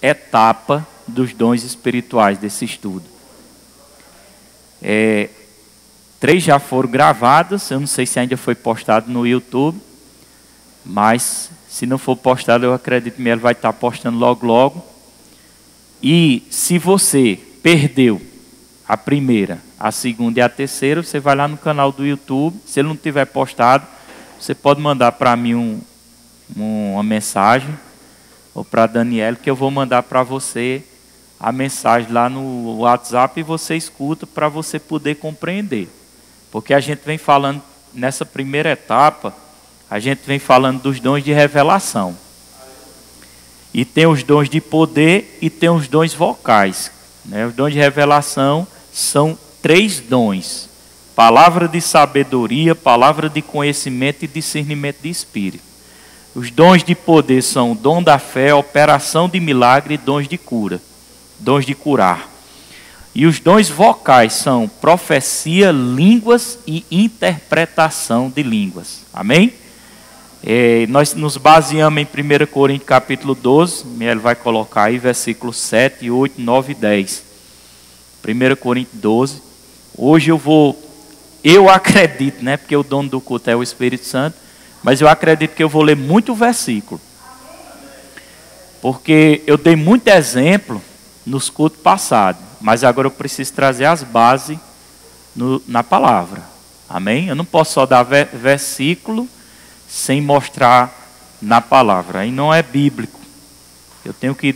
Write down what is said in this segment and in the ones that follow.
etapa dos dons espirituais desse estudo. 3 já foram gravadas, eu não sei se ainda foi postado no YouTube, mas se não for postado, eu acredito que ele vai estar postando logo logo. E se você perdeu a primeira, a segunda e a terceira, você vai lá no canal do YouTube. Se ele não tiver postado, você pode mandar para mim uma mensagem, ou para a Daniela, que eu vou mandar para você a mensagem lá no WhatsApp e você escuta para você poder compreender. Porque a gente vem falando, nessa primeira etapa, a gente vem falando dos dons de revelação. E tem os dons de poder e tem os dons vocais, né? Os dons de revelação são 3 dons: palavra de sabedoria, palavra de conhecimento e discernimento de espírito. Os dons de poder são o dom da fé, operação de milagre e dons de cura, dons de curar. E os dons vocais são profecia, línguas e interpretação de línguas. Amém? Nós nos baseamos em 1 Coríntios capítulo 12, ele vai colocar aí versículos 7, 8, 9 e 10. 1 Coríntios 12. Hoje eu acredito, né, porque o dono do culto é o Espírito Santo, mas eu acredito que eu vou ler muito versículo. Porque eu dei muito exemplo nos cultos passados, mas agora eu preciso trazer as bases na palavra. Amém? Eu não posso só dar versículo sem mostrar na palavra. Aí não é bíblico. Eu tenho que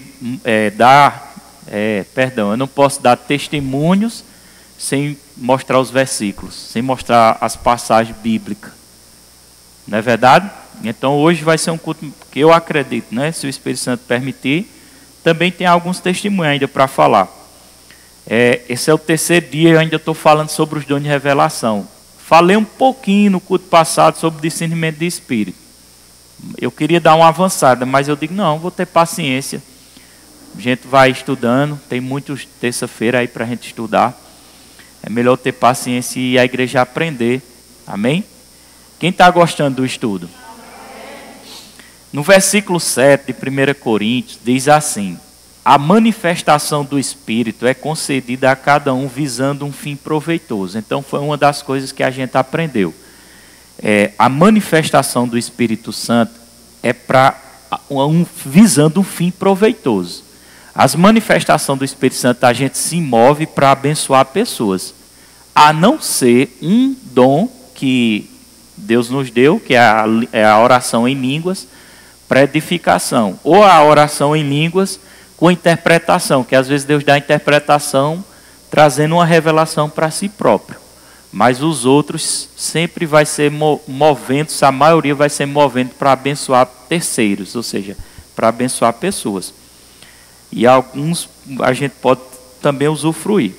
eu não posso dar testemunhos sem mostrar os versículos, sem mostrar as passagens bíblicas. Não é verdade? Então hoje vai ser um culto que eu acredito, né? Se o Espírito Santo permitir, também tem alguns testemunhos ainda para falar. Esse é o 3º dia, eu ainda estou falando sobre os dons de revelação. Falei um pouquinho no culto passado sobre discernimento de espírito. Eu queria dar uma avançada, mas eu digo, não, vou ter paciência. A gente vai estudando, tem muitos terça-feira aí para a gente estudar. É melhor ter paciência e a igreja aprender. Amém? Quem está gostando do estudo? No versículo 7 de 1 Coríntios, diz assim: a manifestação do Espírito é concedida a cada um visando um fim proveitoso. Então foi uma das coisas que a gente aprendeu. A manifestação do Espírito Santo é visando um fim proveitoso. As manifestações do Espírito Santo, a gente se move para abençoar pessoas. A não ser um dom que Deus nos deu, que é a oração em línguas, para edificação. Ou a oração em línguas com interpretação, que às vezes Deus dá a interpretação trazendo uma revelação para si próprio. Mas os outros sempre vai ser movendo-se, a maioria vai ser movendo para abençoar terceiros, ou seja, para abençoar pessoas. E alguns a gente pode também usufruir.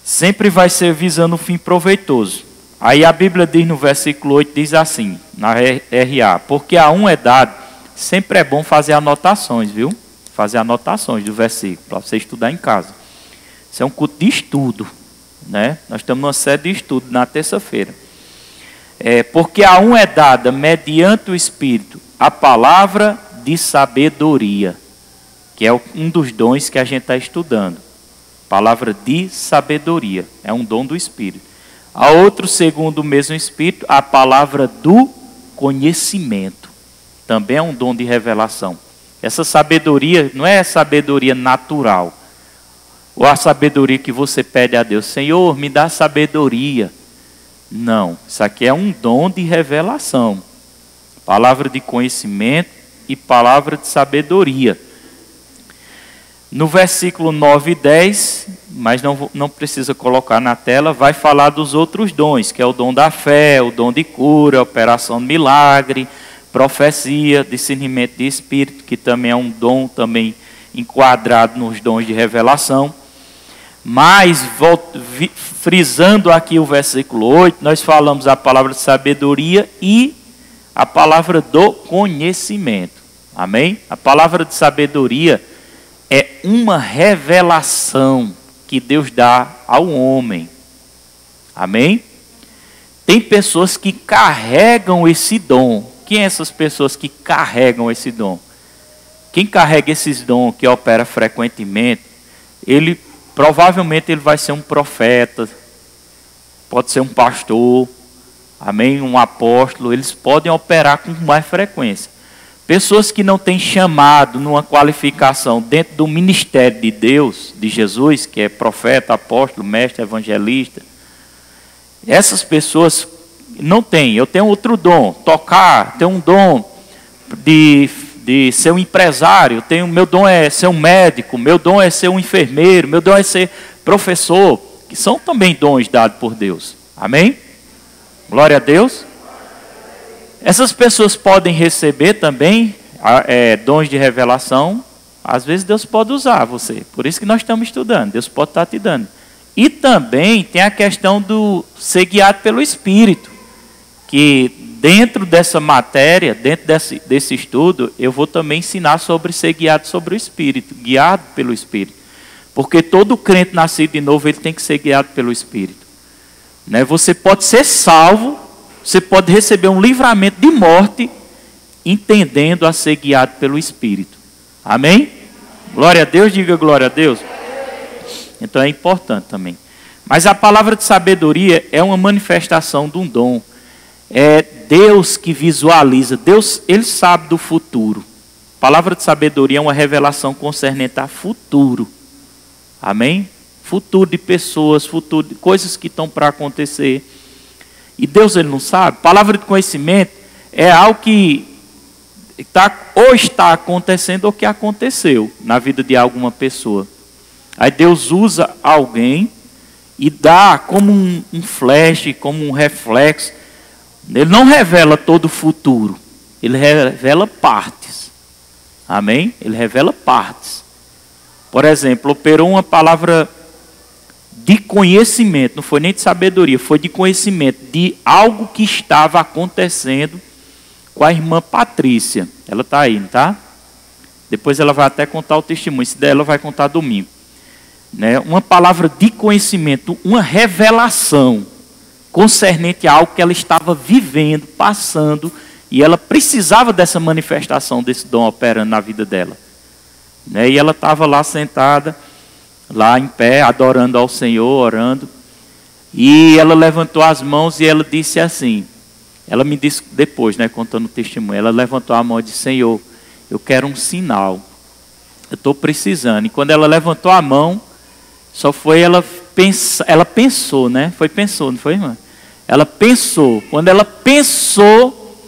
Sempre vai ser visando um fim proveitoso. Aí a Bíblia diz no versículo 8, diz assim, na RA: porque a um é dado, sempre é bom fazer anotações, viu? Fazer anotações do versículo, para você estudar em casa. Isso é um culto de estudo, né? Nós estamos numa série de estudo na terça-feira. Porque a um é dada, mediante o Espírito, a palavra de sabedoria, que é um dos dons que a gente está estudando. Palavra de sabedoria, é um dom do Espírito. A outro, segundo o mesmo Espírito, a palavra do conhecimento, também é um dom de revelação. Essa sabedoria não é sabedoria natural, ou a sabedoria que você pede a Deus: Senhor, me dá sabedoria. Não, isso aqui é um dom de revelação. Palavra de conhecimento e palavra de sabedoria. No versículo 9 e 10, mas não precisa colocar na tela, vai falar dos outros dons, que é o dom da fé, o dom de cura, operação de milagre, profecia, discernimento de espírito, que também é um dom também enquadrado nos dons de revelação. Mas, frisando aqui o versículo 8, nós falamos a palavra de sabedoria e a palavra do conhecimento. Amém? A palavra de sabedoria é uma revelação que Deus dá ao homem. Amém? Tem pessoas que carregam esse dom. Quem são essas pessoas que carregam esse dom? quem carrega esses dons, que opera frequentemente, provavelmente ele vai ser um profeta, pode ser um pastor, amém, um apóstolo. Eles podem operar com mais frequência. Pessoas que não têm chamado numa qualificação dentro do ministério de Deus, de Jesus, que é profeta, apóstolo, mestre, evangelista, essas pessoas não têm. Eu tenho outro dom, tocar, tenho um dom de ser um empresário, meu dom é ser um médico, meu dom é ser um enfermeiro, meu dom é ser professor, que são também dons dados por Deus. Amém? Glória a Deus. Essas pessoas podem receber também dons de revelação. Às vezes Deus pode usar você. Por isso que nós estamos estudando. Deus pode estar te dando. E também tem a questão do ser guiado pelo Espírito. Que dentro dessa matéria, dentro desse estudo, eu vou também ensinar sobre ser guiado sobre o Espírito. Guiado pelo Espírito. Porque todo crente nascido de novo, ele tem que ser guiado pelo Espírito. Né? Você pode ser salvo. Você pode receber um livramento de morte, entendendo a ser guiado pelo Espírito. Amém? Glória a Deus, diga glória a Deus. Então é importante também. Mas a palavra de sabedoria é uma manifestação de um dom. É Deus que visualiza. Deus, Ele sabe do futuro. A palavra de sabedoria é uma revelação concernente a futuro. Amém? Futuro de pessoas, futuro de coisas que estão para acontecer. E Deus, Ele não sabe. Palavra de conhecimento é algo que ou está acontecendo ou que aconteceu na vida de alguma pessoa. Aí Deus usa alguém e dá como um flash, como um reflexo. Ele não revela todo o futuro. Ele revela partes. Amém? Ele revela partes. Por exemplo, operou uma palavra de conhecimento, não foi nem de sabedoria, foi de conhecimento de algo que estava acontecendo com a irmã Patrícia. Ela está aí, não está? Depois ela vai até contar o testemunho, se der ela vai contar domingo. Né? Uma palavra de conhecimento, uma revelação concernente a algo que ela estava vivendo, passando, e ela precisava dessa manifestação desse dom operando na vida dela. Né? E ela estava lá sentada, lá em pé, adorando ao Senhor, orando. E ela levantou as mãos e ela disse assim, ela me disse depois, né, contando o testemunho, ela levantou a mão e disse, Senhor, eu quero um sinal, eu estou precisando. E quando ela levantou a mão, só foi ela pensou, né, pensou, não foi, irmã? Ela pensou, quando ela pensou,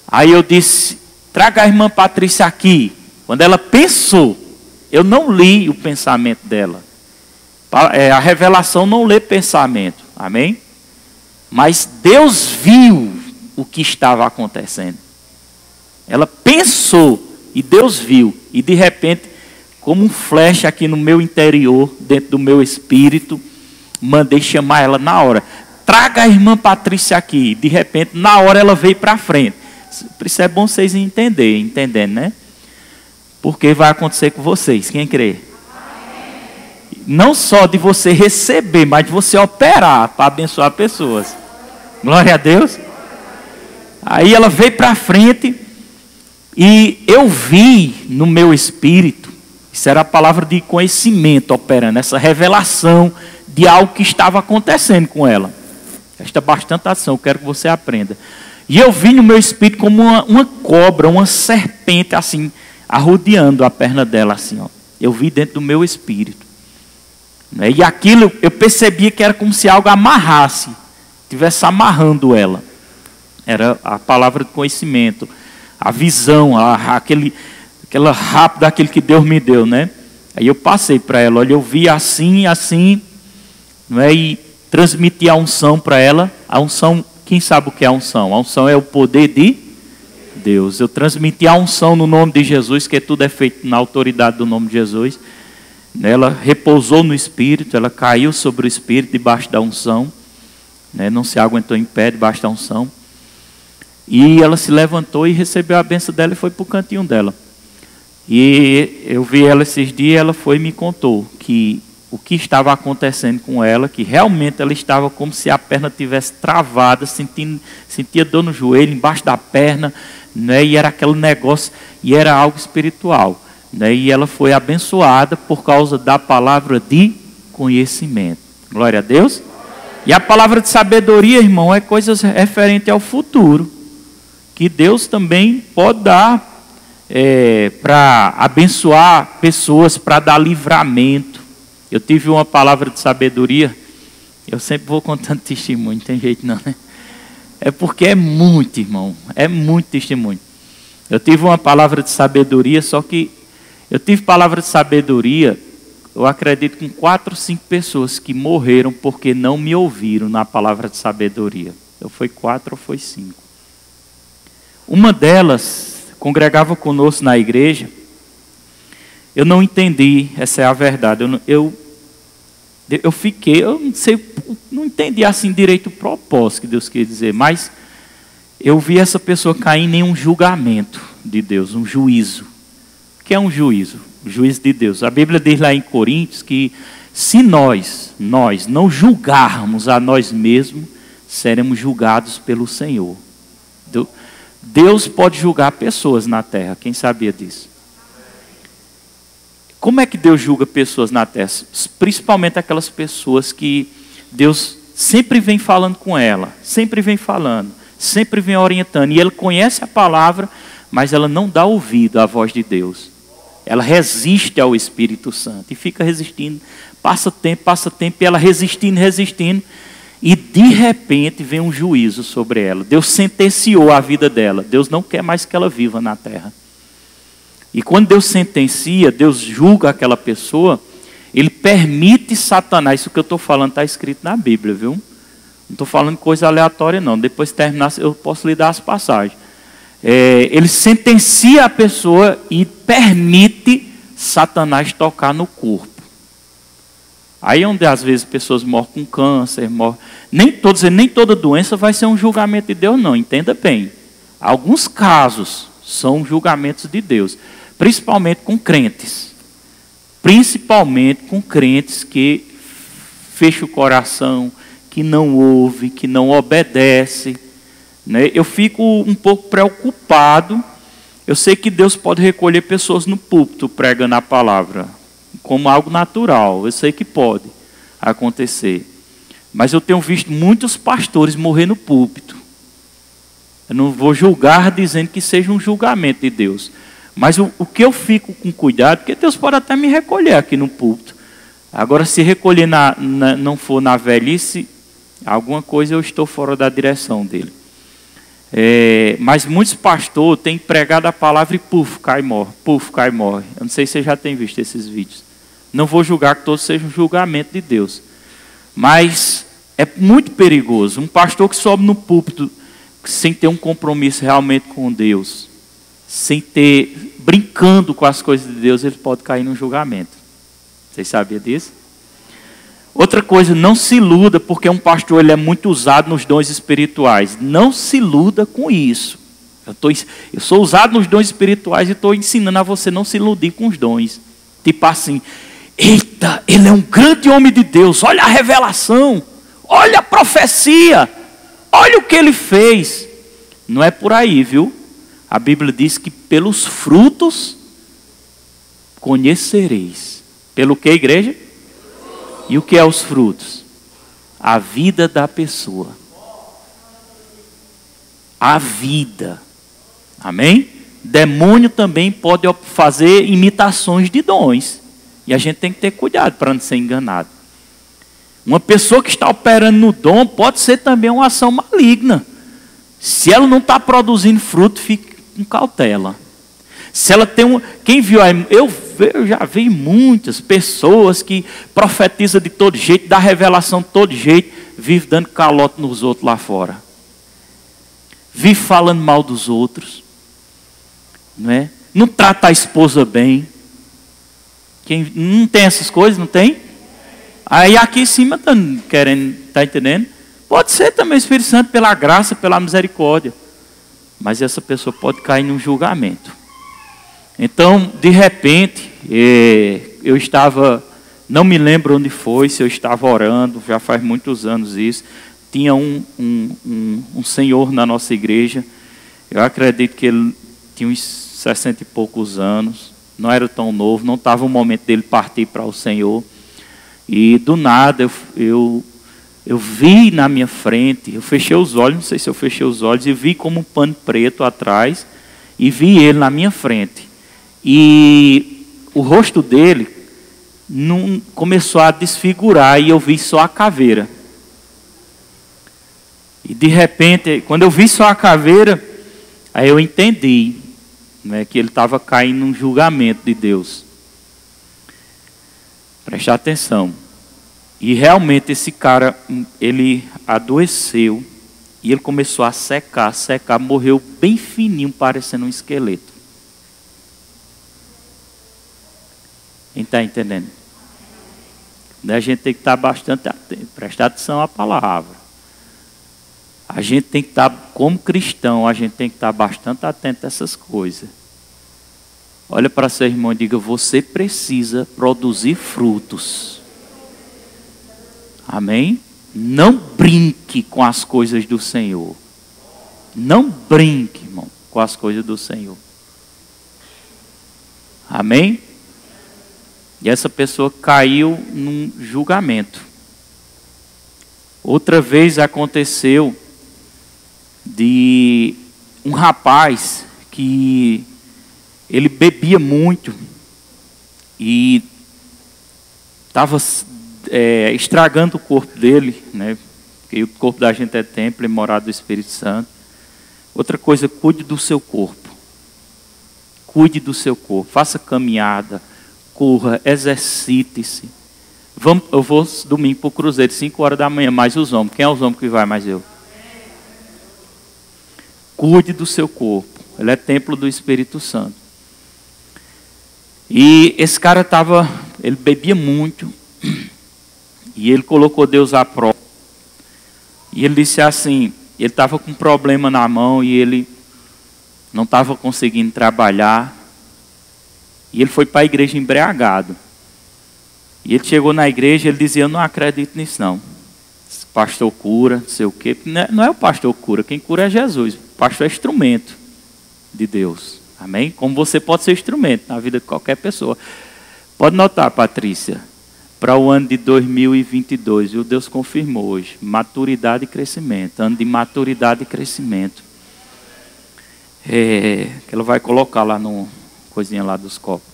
aí eu disse, traga a irmã Patrícia aqui. Quando ela pensou, eu não li o pensamento dela. A revelação não lê pensamento. Amém? Mas Deus viu o que estava acontecendo. Ela pensou e Deus viu. E de repente, como um flash aqui no meu interior, dentro do meu espírito, mandei chamar ela na hora. Traga a irmã Patrícia aqui. De repente, na hora ela veio para frente. Isso é bom vocês entendendo, né? Porque vai acontecer com vocês, quem crê? Não só de você receber, mas de você operar para abençoar pessoas. Glória a Deus. Aí ela veio para frente e eu vi no meu espírito, isso era a palavra de conhecimento operando, essa revelação de algo que estava acontecendo com ela. Presta bastante atenção, eu quero que você aprenda. E eu vi no meu espírito como uma cobra, uma serpente assim, arrodeando a perna dela assim, ó. Eu vi dentro do meu espírito. E aquilo eu percebia que era como se algo amarrasse, estivesse amarrando ela. Era a palavra de conhecimento, a visão, aquela rápida, aquele que Deus me deu, né? Aí eu passei para ela, olha, eu vi assim, não é? E transmiti a unção para ela. A unção, quem sabe o que é a unção? A unção é o poder de Deus. Eu transmiti a unção no nome de Jesus, que tudo é feito na autoridade do nome de Jesus. Ela repousou no Espírito, ela caiu sobre o Espírito debaixo da unção, né? Não se aguentou em pé debaixo da unção. E ela se levantou e recebeu a bênção dela e foi para o cantinho dela. E eu vi ela esses dias, ela foi e me contou que o que estava acontecendo com ela, que realmente ela estava como se a perna tivesse travada, sentia dor no joelho, embaixo da perna, né? E era aquele negócio, e era algo espiritual, né? E ela foi abençoada por causa da palavra de conhecimento. Glória a Deus. E a palavra de sabedoria, irmão, é coisas referentes ao futuro, que Deus também pode dar para abençoar pessoas, para dar livramento. Eu tive uma palavra de sabedoria, eu sempre vou contando testemunho, não tem jeito não, né? É porque é muito, irmão, é muito testemunho. Eu tive uma palavra de sabedoria, só que eu tive palavra de sabedoria, eu acredito com 4 ou 5 pessoas que morreram porque não me ouviram na palavra de sabedoria. Ou foi 4 ou foi 5. Uma delas congregava conosco na igreja. Eu não entendi, essa é a verdade. Eu não sei, não entendi assim direito o propósito que Deus quer dizer, mas eu vi essa pessoa cair em um julgamento de Deus, um juízo. O que é um juízo? O juízo de Deus. A Bíblia diz lá em Coríntios que se nós não julgarmos a nós mesmos, seremos julgados pelo Senhor. Deus pode julgar pessoas na terra, quem sabia disso? Como é que Deus julga pessoas na terra? Principalmente aquelas pessoas que Deus sempre vem falando com ela, sempre vem falando, sempre vem orientando. E Ele conhece a palavra, mas ela não dá ouvido à voz de Deus. Ela resiste ao Espírito Santo e fica resistindo. Passa tempo, e ela resistindo. E de repente vem um juízo sobre ela. Deus sentenciou a vida dela. Deus não quer mais que ela viva na terra. E quando Deus sentencia, Deus julga aquela pessoa, Ele permite Satanás. Isso que eu estou falando está escrito na Bíblia, viu? Não estou falando coisa aleatória não. Depois de terminar, eu posso lhe dar as passagens. Ele sentencia a pessoa e permite Satanás tocar no corpo. Aí é onde às vezes pessoas morrem com câncer, nem toda doença vai ser um julgamento de Deus, não, entenda bem. Alguns casos são julgamentos de Deus, principalmente com crentes que fecham o coração, que não ouve, que não obedece. Eu fico um pouco preocupado. Eu sei que Deus pode recolher pessoas no púlpito pregando a palavra, como algo natural. Eu sei que pode acontecer. Mas eu tenho visto muitos pastores morrer no púlpito. Eu não vou julgar dizendo que seja um julgamento de Deus. Mas o que eu fico com cuidado, porque Deus pode até me recolher aqui no púlpito. Agora, se recolher não for na velhice, alguma coisa eu estou fora da direção dele. Mas muitos pastores têm pregado a palavra e cai e morre. Eu não sei se você já tem visto esses vídeos. Não vou julgar que todos sejam um julgamento de Deus. Mas é muito perigoso. Um pastor que sobe no púlpito sem ter um compromisso realmente com Deus, brincando com as coisas de Deus, ele pode cair num julgamento. Vocês sabiam disso? Outra coisa, não se iluda, porque um pastor ele é muito usado nos dons espirituais. Não se iluda com isso. Eu sou usado nos dons espirituais e estou ensinando a você não se iludir com os dons. Tipo assim, eita, ele é um grande homem de Deus, olha a revelação, olha a profecia, olha o que ele fez. Não é por aí, viu? A Bíblia diz que pelos frutos conhecereis. Pelo que, igreja? E o que é os frutos? A vida da pessoa. A vida. Amém? Demônio também pode fazer imitações de dons. E a gente tem que ter cuidado para não ser enganado. Uma pessoa que está operando no dom pode ser também uma ação maligna. Se ela não está produzindo fruto, fique com cautela. Se ela tem quem viu aí, eu já vi muitas pessoas que profetizam de todo jeito, dá revelação de todo jeito, vive dando calote nos outros lá fora. Vive falando mal dos outros. Não é? Não trata a esposa bem. Quem não tem essas coisas, não tem? Aí aqui em cima tá entendendo? Pode ser também o Espírito Santo pela graça, pela misericórdia. Mas essa pessoa pode cair num julgamento. Então, de repente, eu estava, não me lembro onde foi, se eu estava orando, já faz muitos anos isso. Tinha um senhor na nossa igreja, Eu acredito que ele tinha uns 60 e poucos anos, não era tão novo, não estava o momento dele partir para o Senhor. E do nada eu vi na minha frente, eu fechei os olhos, não sei se eu fechei os olhos, e vi como um pano preto atrás, e vi ele na minha frente. E o rosto dele começou a desfigurar, e eu vi só a caveira. E de repente, quando eu vi só a caveira, aí eu entendi, né, que ele estava caindo num julgamento de Deus. Preste atenção. E realmente esse cara, ele adoeceu. E ele começou a secar, morreu bem fininho, parecendo um esqueleto. Quem está entendendo? A gente tem que estar bastante atento, prestar atenção à palavra. A gente tem que estar, como cristão, a gente tem que estar bastante atento a essas coisas. Olha para seu irmão e diga: você precisa produzir frutos. Amém? Não brinque com as coisas do Senhor. Não brinque, irmão, com as coisas do Senhor. Amém? E essa pessoa caiu num julgamento. Outra vez aconteceu de um rapaz que ele bebia muito e estava estragando o corpo dele, né? Porque o corpo da gente é templo e morada do Espírito Santo. Outra coisa, cuide do seu corpo. Cuide do seu corpo. Faça caminhada, corra, exercite-se. Eu vou domingo para o Cruzeiro, 5 horas da manhã, mais os homens. Quem é os homens que vai mais eu? Cuide do seu corpo. Ele é templo do Espírito Santo. E esse cara ele bebia muito. E ele colocou Deus à prova. E ele disse assim, ele estava com um problema na mão e ele não estava conseguindo trabalhar. E ele foi para a igreja embriagado. E ele chegou na igreja e ele dizia: eu não acredito nisso não. Esse pastor cura, não sei o quê. Não é o pastor que cura, quem cura é Jesus. O pastor é instrumento de Deus. Amém? Como você pode ser instrumento na vida de qualquer pessoa. Pode notar, Patrícia, para o ano de 2022, viu? Deus confirmou hoje, maturidade e crescimento, ano de maturidade e crescimento. Que ela vai colocar lá no coisinha lá dos copos.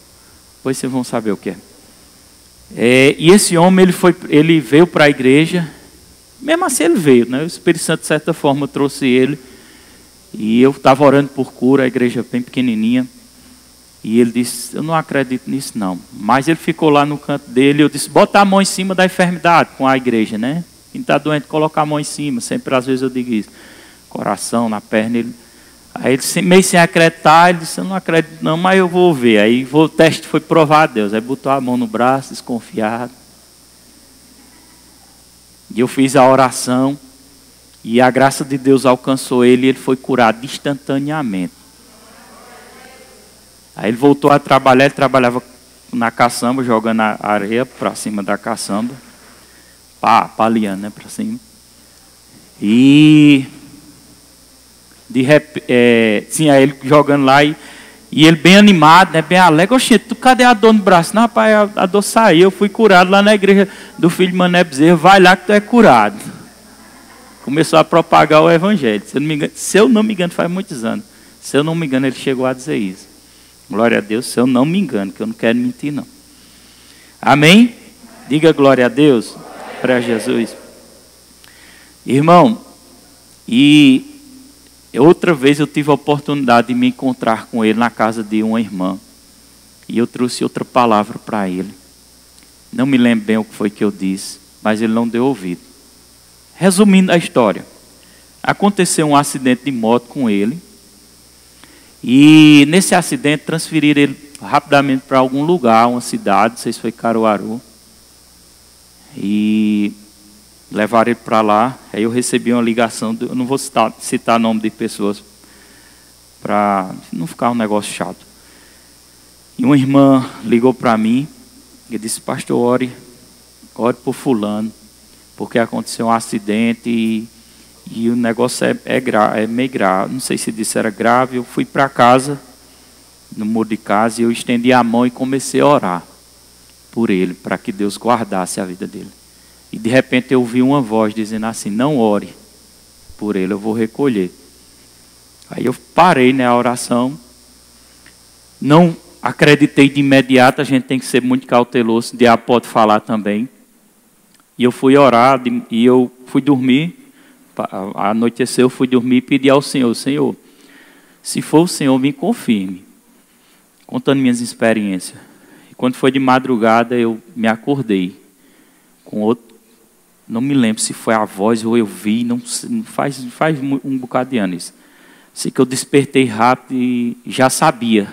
Depois vocês vão saber o que é. E esse homem, ele veio para a igreja, mesmo assim ele veio, né? O Espírito Santo de certa forma trouxe ele, e eu estava orando por cura, a igreja bem pequenininha, e ele disse: eu não acredito nisso não. Mas ele ficou lá no canto dele, eu disse: bota a mão em cima da enfermidade com a igreja, né? Quem está doente, coloca a mão em cima, sempre às vezes eu digo isso, coração, na perna. Aí ele meio sem acreditar, ele disse: eu não acredito não, mas eu vou ver. Aí o teste foi provar a Deus, aí botou a mão no braço, desconfiado. E eu fiz a oração, e a graça de Deus alcançou ele, e ele foi curado instantaneamente. Aí ele voltou a trabalhar, ele trabalhava na caçamba, jogando a areia para cima da caçamba, paliando, né, para cima. E de repente, aí ele jogando lá, e ele bem animado, né, bem alegre. Oxe, cadê a dor no braço? Não, rapaz, a dor saiu, eu fui curado lá na igreja do filho de Mané Bezerra, vai lá que tu é curado. Começou a propagar o evangelho. Se eu não me engano, faz muitos anos. Se eu não me engano, ele chegou a dizer isso. Glória a Deus, se eu não me engano, que eu não quero mentir não. Amém? Diga glória a Deus, para Jesus. Irmão, e outra vez eu tive a oportunidade de me encontrar com ele na casa de uma irmã. E eu trouxe outra palavra para ele. Não me lembro bem o que foi que eu disse, mas ele não deu ouvido. Resumindo a história, aconteceu um acidente de moto com ele. E nesse acidente transferiram ele rapidamente para algum lugar, uma cidade, não sei se foi Caruaru. E levaram ele para lá. Aí eu recebi uma ligação, eu não vou citar nome de pessoas, para não ficar um negócio chato. E uma irmã ligou para mim e disse: pastor, ore por fulano, porque aconteceu um acidente e E o negócio é meio grave. Não sei se disse era grave. Eu fui para casa, no muro de casa, e eu estendi a mão e comecei a orar por ele, para que Deus guardasse a vida dele. E de repente eu ouvi uma voz dizendo assim: não ore por ele, eu vou recolher. Aí eu parei, né, a oração. Não acreditei de imediato, a gente tem que ser muito cauteloso, o diabo pode falar também. E eu fui orar, e eu fui dormir, anoiteceu, eu fui dormir e pedi ao Senhor: Senhor, se for o Senhor, me confirme, contando minhas experiências. E quando foi de madrugada, eu me acordei com outro, não me lembro se foi a voz ou eu vi, não faz um bocado de anos isso. Sei que eu despertei rápido e já sabia.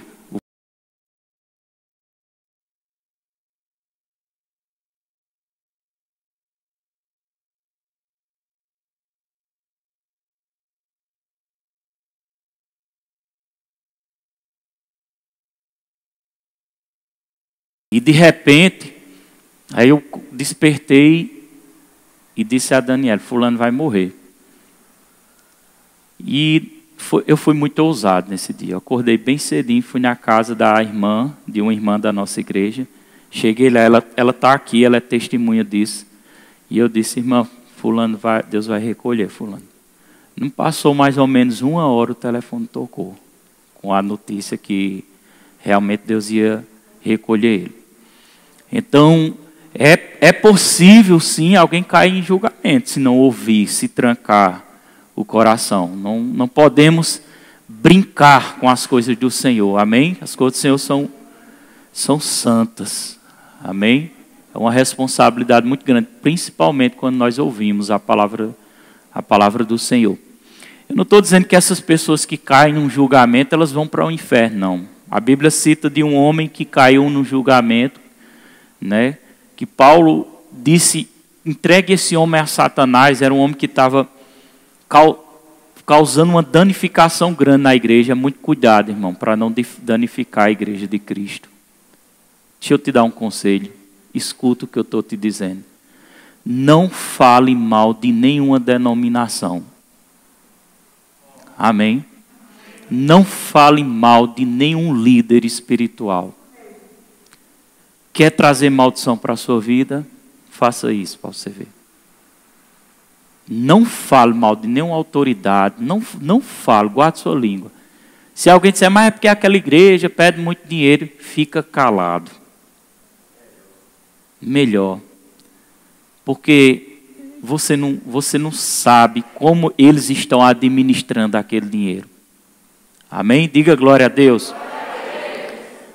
E de repente, aí eu despertei e disse a Daniela: fulano vai morrer. E eu fui muito ousado nesse dia. Eu acordei bem cedinho, fui na casa da irmã, de uma irmã da nossa igreja. Cheguei lá, ela está aqui, ela é testemunha disso. E eu disse: irmã, fulano Deus vai recolher fulano. Não passou mais ou menos 1 hora, o telefone tocou, com a notícia que realmente Deus ia recolher ele. Então, é possível sim alguém cair em julgamento, se não ouvir, se trancar o coração. Não podemos brincar com as coisas do Senhor, amém? As coisas do Senhor são santas, amém? É uma responsabilidade muito grande, principalmente quando nós ouvimos a palavra do Senhor. Eu não estou dizendo que essas pessoas que caem num julgamento, elas vão para o inferno, não. A Bíblia cita de um homem que caiu no julgamento, né? Que Paulo disse: entregue esse homem a Satanás. Era um homem que estava causando uma danificação grande na igreja. Muito cuidado, irmão, para não danificar a igreja de Cristo. Deixa eu te dar um conselho. Escuta o que eu estou te dizendo. Não fale mal de nenhuma denominação. Amém? Não fale mal de nenhum líder espiritual. Quer trazer maldição para a sua vida? Faça isso para você ver. Não fale mal de nenhuma autoridade. Não fale, guarde sua língua. Se alguém disser: mas é porque aquela igreja pede muito dinheiro, fica calado. Melhor. Porque você não sabe como eles estão administrando aquele dinheiro. Amém? Diga glória a Deus.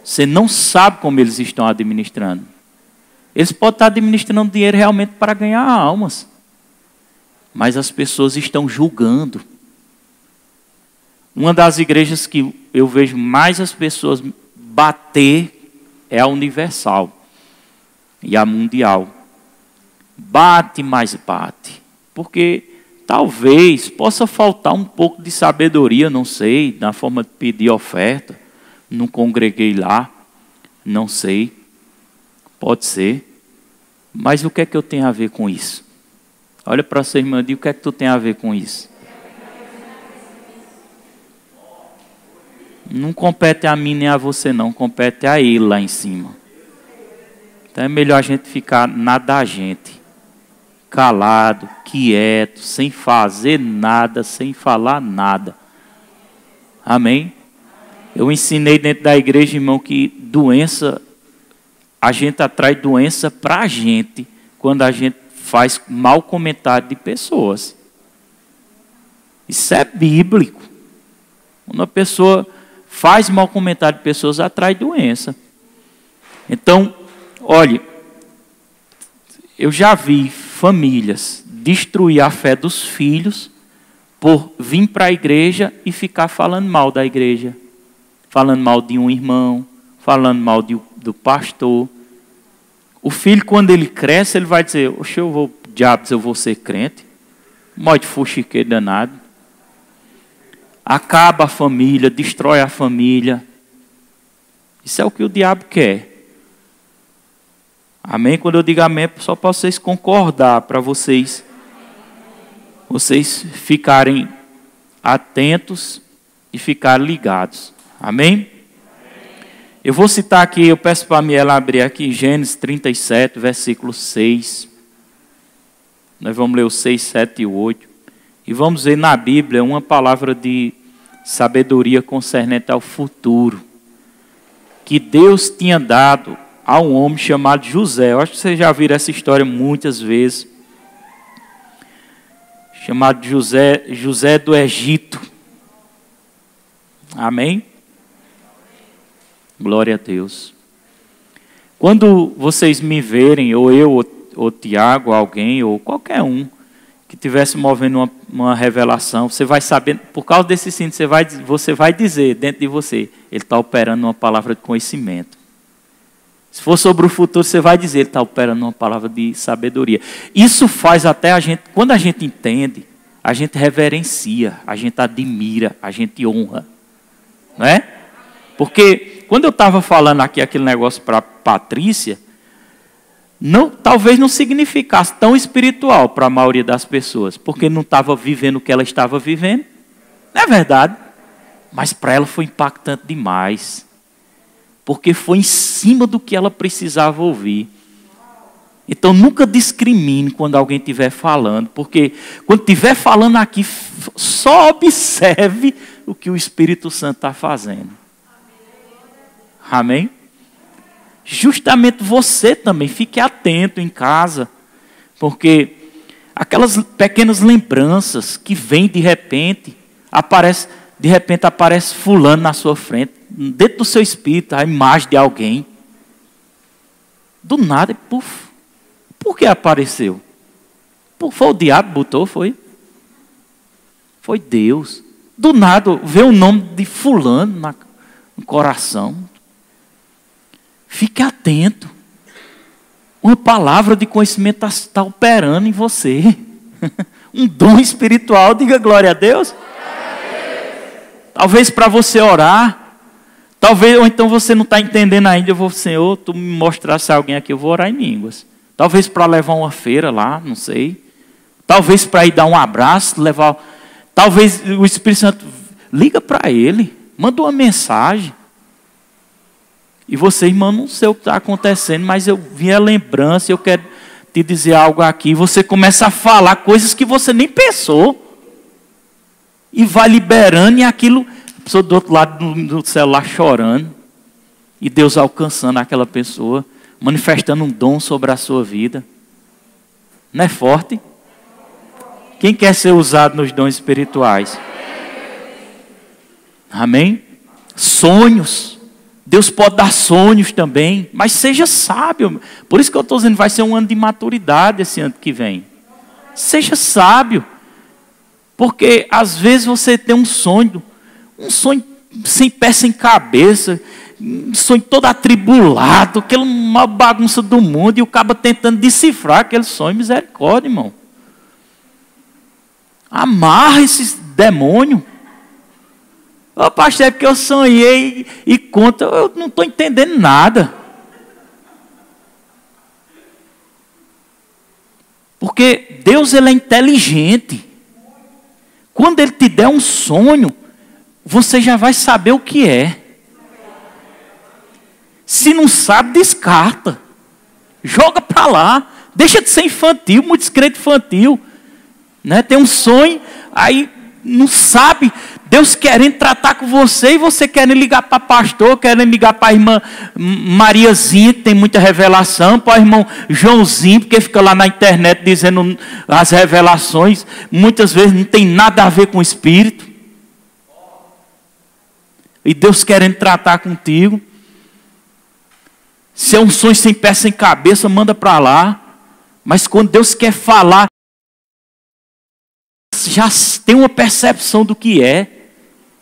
Você não sabe como eles estão administrando. Eles podem estar administrando dinheiro realmente para ganhar almas. Mas as pessoas estão julgando. Uma das igrejas que eu vejo mais as pessoas bater é a Universal e a Mundial. Bate, mais bate. Porque talvez possa faltar um pouco de sabedoria, não sei, na forma de pedir oferta. Não congreguei lá, não sei, pode ser. Mas o que é que eu tenho a ver com isso? Olha para sua irmã e diga: o que é que tu tem a ver com isso? Não compete a mim nem a você não, compete a ele lá em cima. Então é melhor a gente ficar na da gente. Calado, quieto, sem fazer nada, sem falar nada. Amém? Eu ensinei dentro da igreja, irmão, que doença, a gente atrai doença para a gente quando a gente faz mau comentário de pessoas. Isso é bíblico. Quando a pessoa faz mau comentário de pessoas, atrai doença. Então, olhe, eu já vi famílias destruir a fé dos filhos por vir para a igreja e ficar falando mal da igreja. Falando mal de um irmão, falando mal do pastor. O filho, quando ele cresce, ele vai dizer: oxe, diabos, eu vou ser crente. Mó de fuxiqueiro danado. Acaba a família, destrói a família. Isso é o que o diabo quer. Amém? Quando eu digo amém, é só para vocês concordar, para vocês vocês ficarem atentos e ficarem ligados. Amém? Eu vou citar aqui, eu peço para a Miela abrir aqui, Gênesis 37, versículo 6. Nós vamos ler o 6, 7 e 8. E vamos ver na Bíblia uma palavra de sabedoria concernente ao futuro, que Deus tinha dado a um homem chamado José. Eu acho que vocês já viram essa história muitas vezes. Chamado José do Egito. Amém? Glória a Deus. Quando vocês me verem, ou eu, ou Tiago, alguém, ou qualquer um, que estivesse movendo uma revelação, você vai saber, por causa desse símbolo, você vai dizer dentro de você, ele está operando uma palavra de conhecimento. Se for sobre o futuro, você vai dizer, ele está operando uma palavra de sabedoria. Isso faz até a gente, quando a gente entende, a gente reverencia, a gente admira, a gente honra. Não é? Porque quando eu estava falando aqui aquele negócio para Patrícia, talvez não significasse tão espiritual para a maioria das pessoas, porque não estava vivendo o que ela estava vivendo. Não é verdade? Mas para ela foi impactante demais, porque foi em cima do que ela precisava ouvir. Então nunca discrimine quando alguém estiver falando, porque quando estiver falando aqui, só observe o que o Espírito Santo está fazendo. Amém? Justamente você também, fique atento em casa, porque aquelas pequenas lembranças que vêm de repente aparece fulano na sua frente, dentro do seu espírito, a imagem de alguém. Do nada, puf. Por que apareceu? Foi o diabo que botou, foi? Foi Deus. Do nada, vê o nome de fulano no coração. Fique atento. Uma palavra de conhecimento está operando em você. Um dom espiritual, diga glória a Deus. Talvez para você orar. Talvez, ou então você não está entendendo ainda. Eu vou, Senhor, tu me mostrasse alguém aqui, eu vou orar em línguas. Talvez para levar uma feira lá, não sei. Talvez para ir dar um abraço, talvez o Espírito Santo liga para ele, manda uma mensagem. E você, irmão, não sei o que está acontecendo, mas eu vi a lembrança, eu quero te dizer algo aqui. Você começa a falar coisas que você nem pensou. E vai liberando, e aquilo, a pessoa do outro lado do celular chorando. E Deus alcançando aquela pessoa, manifestando um dom sobre a sua vida. Não é forte? Quem quer ser usado nos dons espirituais? Amém? Sonhos. Deus pode dar sonhos também, mas seja sábio. Por isso que eu estou dizendo, vai ser um ano de maturidade esse ano que vem. Seja sábio. Porque às vezes você tem um sonho sem pé, sem cabeça, um sonho todo atribulado, aquela uma bagunça do mundo, e o cabo tentando decifrar aquele sonho. Misericórdia, irmão. Amarra esses demônios. Ô pastor, é porque eu sonhei e conta, eu não estou entendendo nada. Porque Deus, ele é inteligente. Quando ele te der um sonho, você já vai saber o que é. Se não sabe, descarta. Joga para lá. Deixa de ser infantil, muito descrente infantil. Né? Tem um sonho, aí não sabe. Deus querendo tratar com você, e você querendo ligar para pastor, querendo ligar para a irmã Mariazinha, que tem muita revelação, para o irmão Joãozinho, porque fica lá na internet dizendo as revelações, muitas vezes não tem nada a ver com o Espírito. E Deus querendo tratar contigo. Se é um sonho sem pé, sem cabeça, manda para lá. Mas quando Deus quer falar, já tem uma percepção do que é.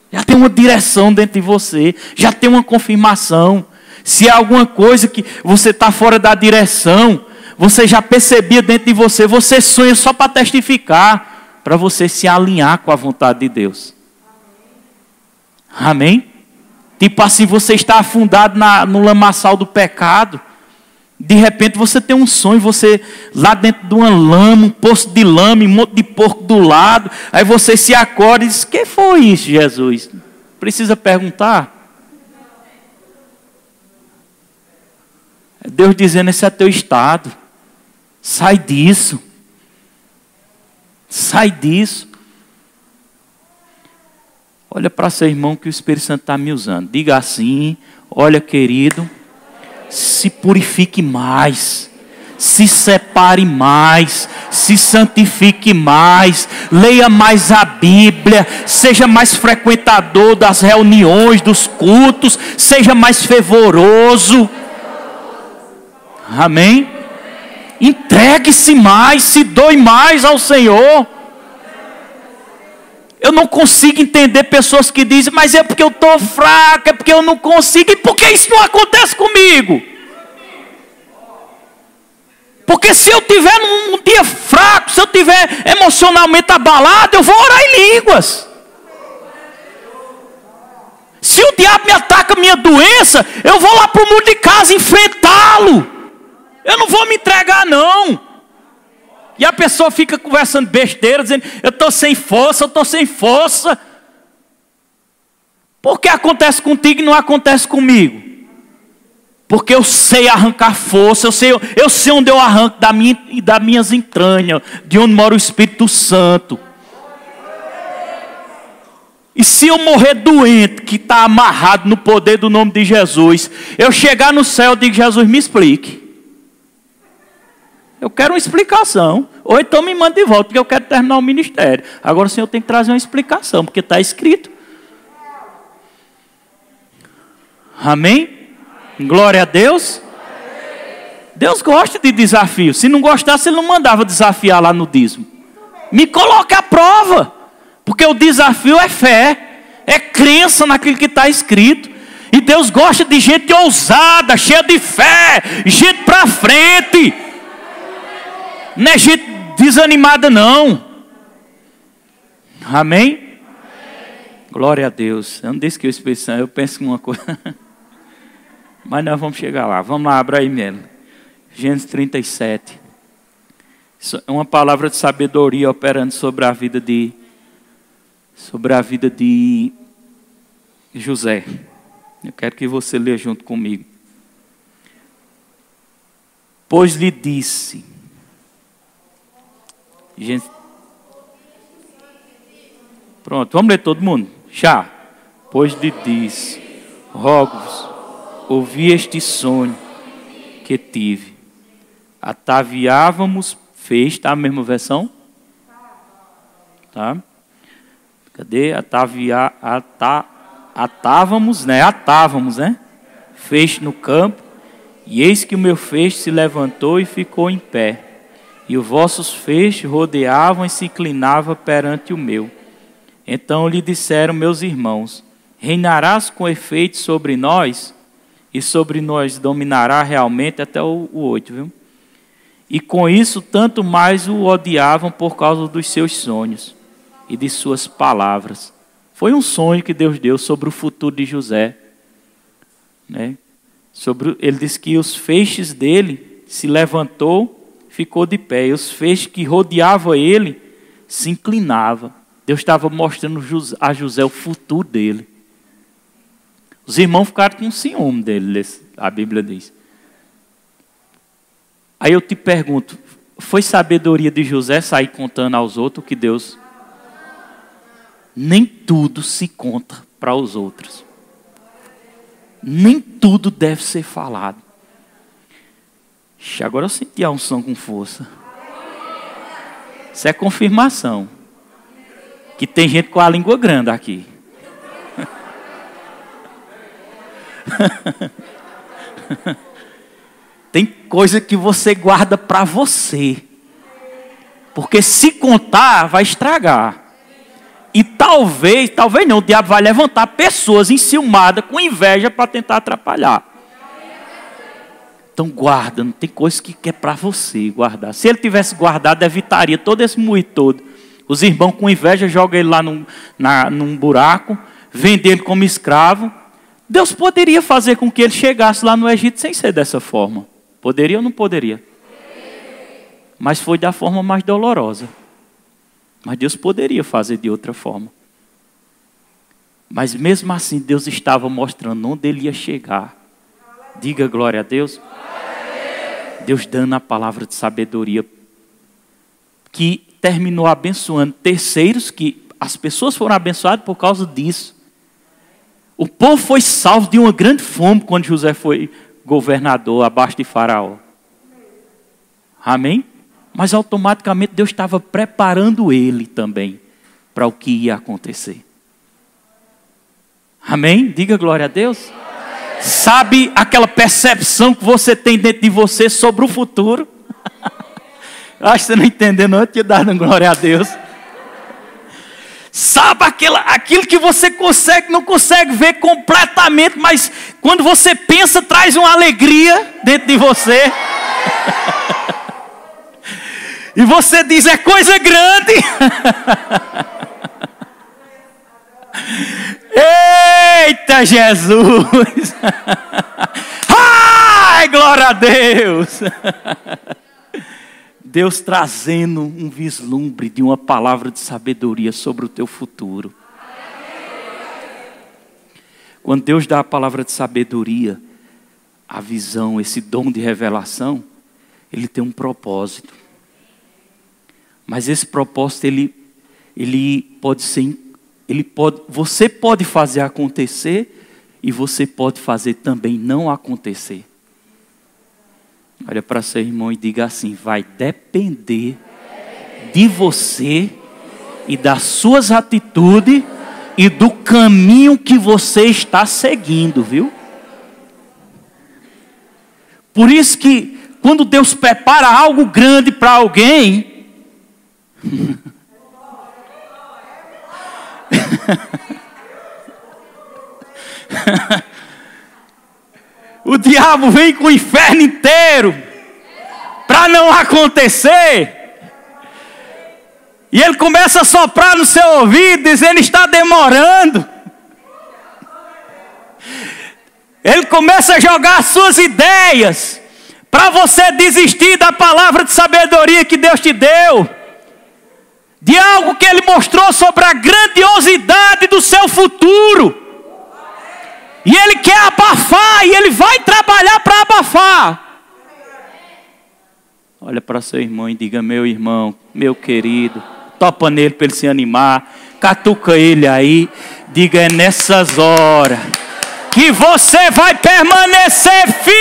Já tem uma direção dentro de você. Já tem uma confirmação. Se é alguma coisa que você está fora da direção, você já percebia dentro de você. Você sonha só para testificar. Para você se alinhar com a vontade de Deus. Amém? Tipo assim, você está afundado no lamaçal do pecado. De repente você tem um sonho, você lá dentro de uma lama, um poço de lama, um monte de porco do lado. Aí você se acorda e diz: que foi isso, Jesus? Precisa perguntar? É Deus dizendo: esse é teu estado. Sai disso. Sai disso. Olha para seu irmão que o Espírito Santo está me usando. Diga assim: olha, querido, se purifique mais, se separe mais, se santifique mais, leia mais a Bíblia, seja mais frequentador das reuniões, dos cultos, seja mais fervoroso. Amém? Entregue-se mais, se doe mais ao Senhor. Eu não consigo entender pessoas que dizem: mas é porque eu estou fraco, é porque eu não consigo. E por que isso não acontece comigo? Porque se eu tiver num dia fraco, se eu tiver emocionalmente abalado, eu vou orar em línguas. Se o diabo me ataca a minha doença, eu vou lá para o mundo de casa enfrentá-lo. Eu não vou me entregar, não. E a pessoa fica conversando besteira, dizendo: eu estou sem força, eu estou sem força. Por que acontece contigo e não acontece comigo? Porque eu sei arrancar força, eu sei onde eu arranco das minhas entranhas, de onde mora o Espírito Santo. E se eu morrer doente, que está amarrado no poder do nome de Jesus, eu chegar no céu e digo: Jesus, me explique. Eu quero uma explicação. Ou então me manda de volta, porque eu quero terminar o ministério. Agora sim eu tenho que trazer uma explicação, porque está escrito. Amém? Glória a Deus. Deus gosta de desafio. Se não gostasse, Ele não mandava desafiar lá no dízimo. Me coloque à prova. Porque o desafio é fé. É crença naquilo que está escrito. E Deus gosta de gente ousada, cheia de fé, gente para frente. Não é gente desanimada, não. Amém? Glória a Deus. Eu não disse que o Espírito Santo, eu penso em uma coisa. Mas nós vamos chegar lá. Vamos lá, abra aí mesmo. Gênesis 37. Isso é uma palavra de sabedoria operando sobre a vida de José. Eu quero que você leia junto comigo. Pois lhe disse... Gente, pronto, vamos ler todo mundo. Já. Pois lhe disse: rogo-vos, ouvi este sonho que tive. Ataviávamos, fez, está a mesma versão? Tá? Cadê? Atávamos, né? Feixe no campo, e eis que o meu feixe se levantou e ficou em pé. E os vossos feixes rodeavam e se inclinavam perante o meu. Então lhe disseram meus irmãos: reinarás com efeito sobre nós, e sobre nós dominará realmente, até o 8, viu? E com isso tanto mais o odiavam por causa dos seus sonhos e de suas palavras. Foi um sonho que Deus deu sobre o futuro de José, né? Ele disse que os feixes dele se levantou, ficou de pé, e os feixes que rodeavam ele se inclinavam. Deus estava mostrando a José o futuro dele. Os irmãos ficaram com ciúme dele, a Bíblia diz. Aí eu te pergunto, foi sabedoria de José sair contando aos outros que Deus... Nem tudo se conta para os outros. Nem tudo deve ser falado. Agora eu senti a unção com força. Isso é confirmação. Que tem gente com a língua grande aqui. Tem coisa que você guarda para você. Porque se contar, vai estragar. E talvez não, o diabo vai levantar pessoas enciumadas, com inveja, para tentar atrapalhar. Então guarda, não tem coisa que é para você guardar. Se ele tivesse guardado, evitaria todo esse moído todo. Os irmãos com inveja jogam ele lá num buraco, vendem ele como escravo. Deus poderia fazer com que ele chegasse lá no Egito sem ser dessa forma. Poderia ou não poderia? Mas foi da forma mais dolorosa. Mas Deus poderia fazer de outra forma. Mas mesmo assim, Deus estava mostrando onde ele ia chegar. Diga glória a Deus. Deus dando a palavra de sabedoria, que terminou abençoando terceiros, que as pessoas foram abençoadas por causa disso. O povo foi salvo de uma grande fome quando José foi governador abaixo de Faraó. Amém? Mas automaticamente Deus estava preparando ele também para o que ia acontecer. Amém? Diga glória a Deus. Sabe aquela percepção que você tem dentro de você sobre o futuro? Acho que você não entendeu, não. Eu te dado glória a Deus. Sabe aquilo que você não consegue ver completamente, mas quando você pensa, traz uma alegria dentro de você. E você diz, é coisa grande. Eita Jesus! Ai, glória a Deus! Deus trazendo um vislumbre de uma palavra de sabedoria sobre o teu futuro. Quando Deus dá a palavra de sabedoria, a visão, esse dom de revelação, ele tem um propósito. Mas esse propósito, ele pode ser, você pode fazer acontecer e você pode fazer também não acontecer. Olha para seu irmão e diga assim, vai depender de você e das suas atitudes e do caminho que você está seguindo, viu? Por isso que quando Deus prepara algo grande para alguém, o diabo vem com o inferno inteiro para não acontecer. E ele começa a soprar no seu ouvido, dizendo, está demorando. Ele começa a jogar as suas ideias para você desistir da palavra de sabedoria que Deus te deu, de algo que ele mostrou sobre a grandiosidade do seu futuro. E ele quer abafar, e ele vai trabalhar para abafar. Olha para seu irmão e diga, meu irmão, meu querido, topa nele para ele se animar, catuca ele aí, diga, é nessas horas que você vai permanecer firme.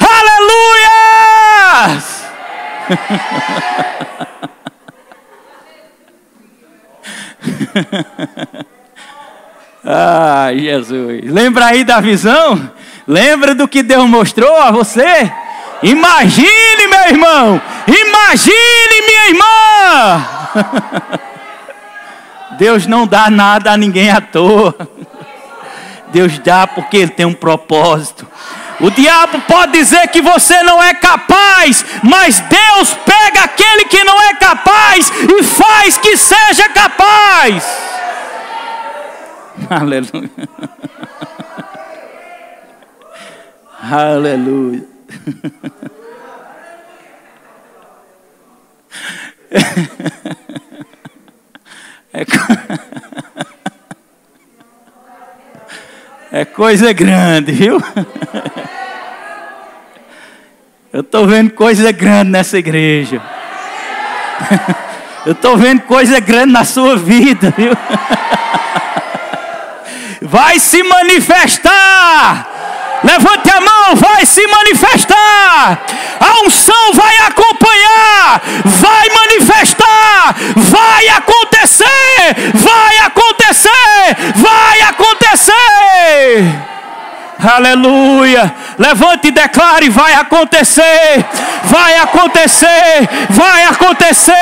Aleluias! Ah, Jesus. Lembra aí da visão? Lembra do que Deus mostrou a você? Imagine, meu irmão. Imagine, minha irmã. Deus não dá nada a ninguém à toa. Deus dá porque Ele tem um propósito. O diabo pode dizer que você não é capaz, mas Deus pega aquele que não é capaz e faz que seja capaz. Aleluia. Aleluia. É coisa grande, viu? Eu estou vendo coisa grande nessa igreja. Eu estou vendo coisa grande na sua vida, viu? Vai se manifestar. Levante a mão, vai se manifestar. A unção vai acompanhar. Vai manifestar. Vai acontecer. Vai acontecer. Vai acontecer. Aleluia. Levante e declare, vai acontecer. Vai acontecer. Vai acontecer.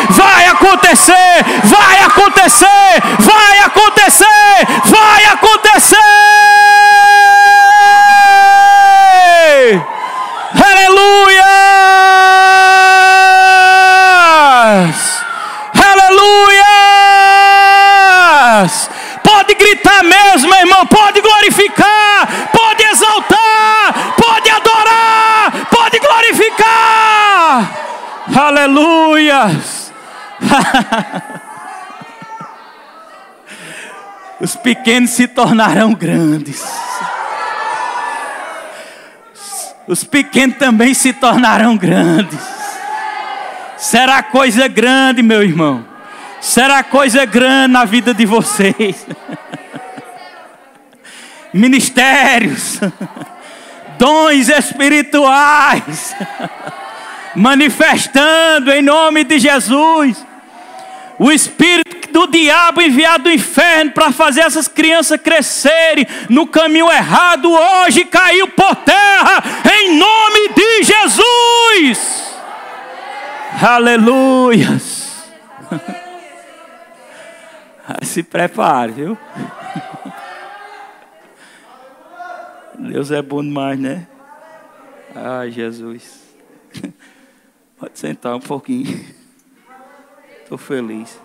Vai acontecer. Vai acontecer. Vai acontecer. Vai acontecer. Aleluia. Aleluia. Aleluias! Pode gritar mesmo, meu irmão. Pode glorificar. Pode exaltar. Pode adorar. Pode glorificar. Aleluias! Os pequenos se tornarão grandes. Os pequenos também se tornarão grandes. Será coisa grande, meu irmão. Será coisa grande na vida de vocês. Ministérios, dons espirituais, manifestando em nome de Jesus. O espírito do diabo enviado do inferno para fazer essas crianças crescerem no caminho errado, hoje caiu por terra em nome de Jesus. Aleluias. Se prepare, viu? Deus é bom demais, né? Ai, Jesus. Pode sentar um pouquinho. Estou feliz.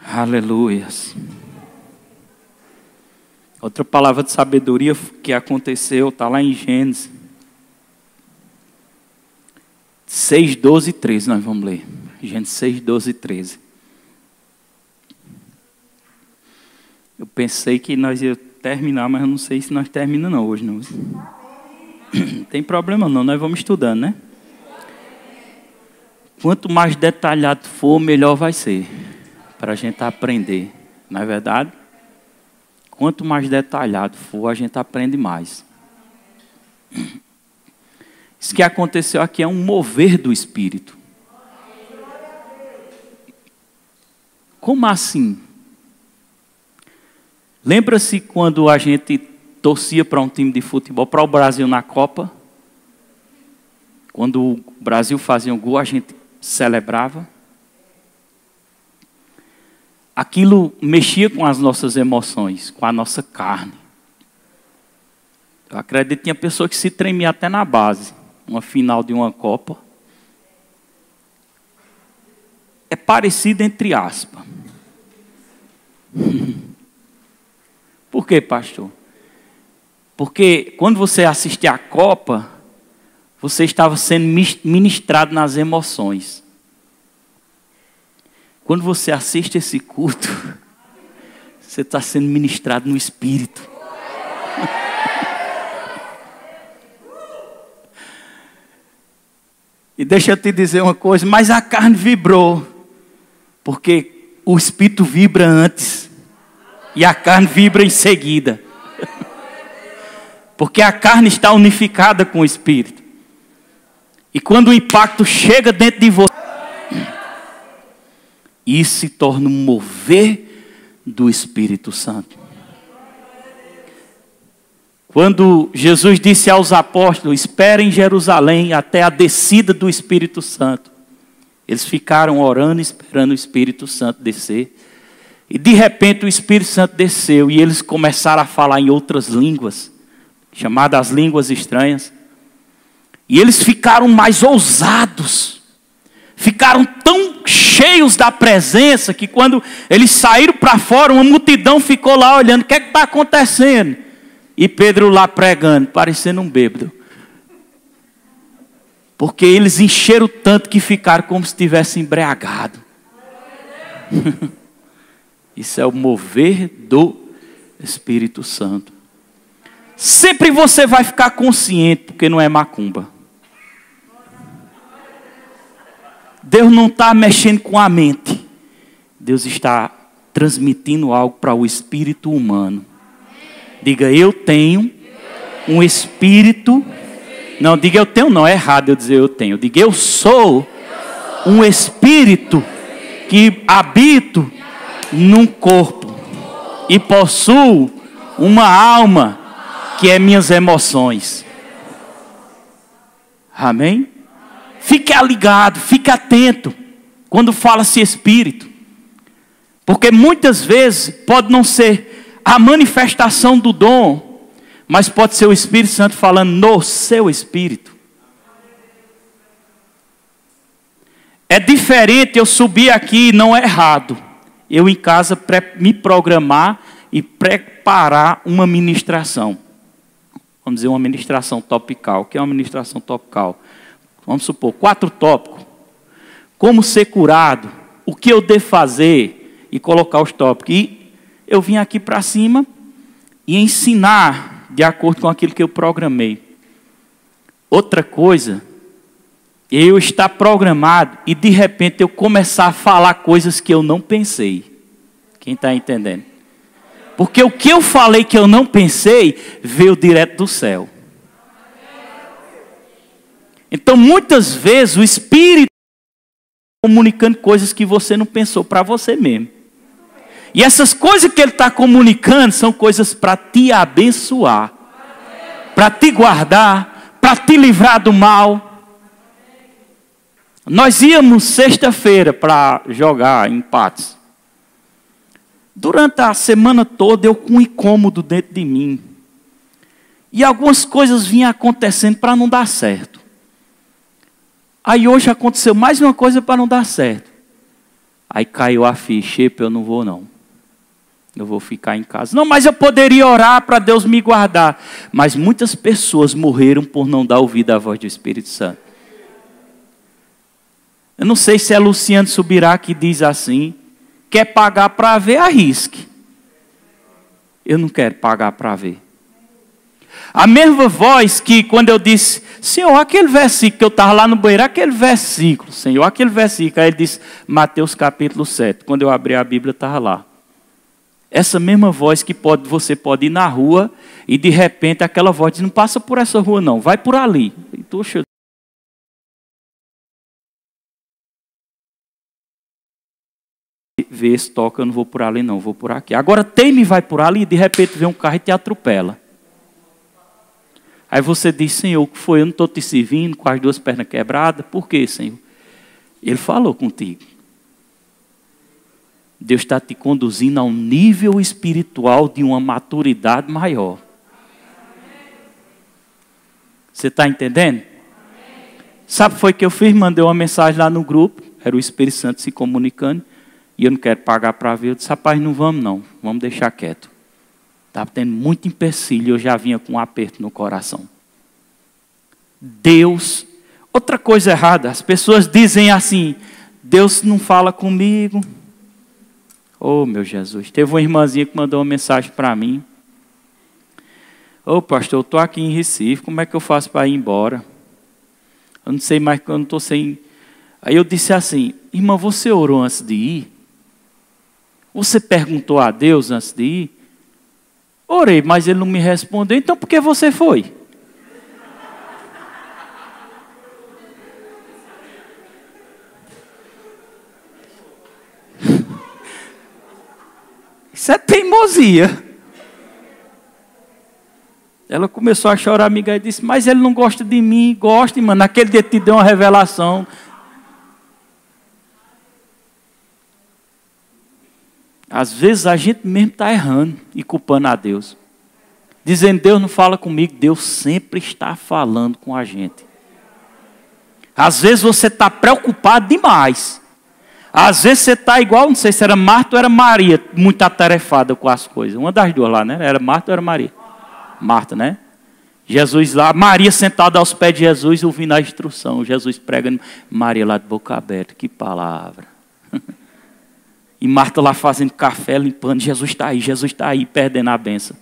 Aleluias. Outra palavra de sabedoria que aconteceu está lá em Gênesis 6, 12 e 13. Nós vamos ler. Gênesis 6, 12 e 13. Eu pensei que nós ia terminar, mas eu não sei se nós terminamos não hoje. Não tem problema não, nós vamos estudando, né? Quanto mais detalhado for, melhor vai ser. Para a gente aprender. Não é verdade? Quanto mais detalhado for, a gente aprende mais. Isso que aconteceu aqui é um mover do Espírito. Como assim? Lembra-se quando a gente torcia para um time de futebol, para o Brasil na Copa? Quando o Brasil fazia um gol, a gente celebrava. Aquilo mexia com as nossas emoções, com a nossa carne. Eu acredito que tinha pessoa que se tremia até na base. Uma final de uma Copa. É parecido entre aspas. Por quê, pastor? Porque quando você assistia a Copa, você estava sendo ministrado nas emoções. Quando você assiste esse culto, você está sendo ministrado no Espírito. E deixa eu te dizer uma coisa, mas a carne vibrou, porque o Espírito vibra antes, e a carne vibra em seguida. Porque a carne está unificada com o Espírito. E quando o impacto chega dentro de você, isso se torna um mover do Espírito Santo. Quando Jesus disse aos apóstolos, esperem em Jerusalém até a descida do Espírito Santo. Eles ficaram orando, esperando o Espírito Santo descer. E de repente o Espírito Santo desceu e eles começaram a falar em outras línguas, chamadas línguas estranhas. E eles ficaram mais ousados. Ficaram tão cheios da presença que quando eles saíram para fora, uma multidão ficou lá olhando, o que é que está acontecendo? E Pedro lá pregando, parecendo um bêbado. Porque eles encheram tanto que ficaram como se estivessem embriagados. Isso é o mover do Espírito Santo. Sempre você vai ficar consciente, porque não é macumba. Deus não está mexendo com a mente. Deus está transmitindo algo para o espírito humano. Diga, eu tenho um espírito. Não, diga eu tenho, não, é errado eu dizer eu tenho. Diga, eu sou um espírito que habito num corpo e possuo uma alma que é minhas emoções. Amém? Fique ligado, fique atento quando fala-se espírito. Porque muitas vezes pode não ser a manifestação do dom, mas pode ser o Espírito Santo falando no seu espírito. É diferente eu subir aqui, não é errado. Eu em casa me programar e preparar uma ministração. Vamos dizer, uma ministração topical. O que é uma ministração topical? Vamos supor, 4 tópicos. Como ser curado, o que eu devo fazer e colocar os tópicos. E eu vim aqui para cima e ensinar de acordo com aquilo que eu programei. Outra coisa, eu estar programado e de repente eu começar a falar coisas que eu não pensei. Quem está entendendo? Porque o que eu falei que eu não pensei, veio direto do céu. Então muitas vezes o Espírito está comunicando coisas que você não pensou para você mesmo. E essas coisas que Ele está comunicando são coisas para te abençoar. Para te guardar, para te livrar do mal. Nós íamos sexta-feira para jogar empates. Durante a semana toda eu com um incômodo dentro de mim. E algumas coisas vinham acontecendo para não dar certo. Aí hoje aconteceu mais uma coisa para não dar certo. Aí caiu a ficha, eu não vou não. Eu vou ficar em casa. Não, mas eu poderia orar para Deus me guardar. Mas muitas pessoas morreram por não dar ouvido à voz do Espírito Santo. Eu não sei se é Luciano Subirá que diz assim: quer pagar para ver, arrisque. Eu não quero pagar para ver. A mesma voz que quando eu disse: Senhor, aquele versículo que eu estava lá no banheiro, aquele versículo, Senhor, aquele versículo. Aí ele disse, Mateus capítulo 7. Quando eu abri a Bíblia, estava lá. Essa mesma voz que você pode ir na rua e de repente aquela voz diz: não passa por essa rua não, vai por ali. E poxa, vê se toca, eu não vou por ali não, vou por aqui. Agora teime vai por ali e de repente vem um carro e te atropela. Aí você diz: Senhor, o que foi? Eu não estou te servindo com as 2 pernas quebradas. Por quê, Senhor? Ele falou contigo. Deus está te conduzindo a um nível espiritual de uma maturidade maior. Você está entendendo? Sabe o que foi que eu fiz? Mandei uma mensagem lá no grupo. Era o Espírito Santo se comunicando. E eu não quero pagar para ver. Eu disse: rapaz, não vamos não. Vamos deixar quieto. Estava tendo muito empecilho e eu já vinha com um aperto no coração. Deus... Outra coisa errada. As pessoas dizem assim: Deus não fala comigo. Oh, meu Jesus. Teve uma irmãzinha que mandou uma mensagem para mim. Ô, pastor, eu estou aqui em Recife. Como é que eu faço para ir embora? Eu não sei mais, eu não estou sem... Aí eu disse assim: irmã, você orou antes de ir? Você perguntou a Deus antes de ir? Orei, mas ele não me respondeu. Então por que você foi? Isso é teimosia. Ela começou a chorar, amiga, e disse: mas ele não gosta de mim. Gosta, mano. Naquele dia te deu uma revelação. Às vezes a gente mesmo está errando e culpando a Deus. Dizendo: Deus não fala comigo. Deus sempre está falando com a gente. Às vezes você está preocupado demais. Às vezes você está igual, não sei se era Marta ou era Maria, muito atarefada com as coisas. Uma das duas lá, né? Era Marta ou era Maria? Marta, né? Jesus lá, Maria sentada aos pés de Jesus, ouvindo a instrução. Jesus pregando, Maria lá de boca aberta. Que palavra. E Marta lá fazendo café, limpando. Jesus está aí, perdendo a bênção.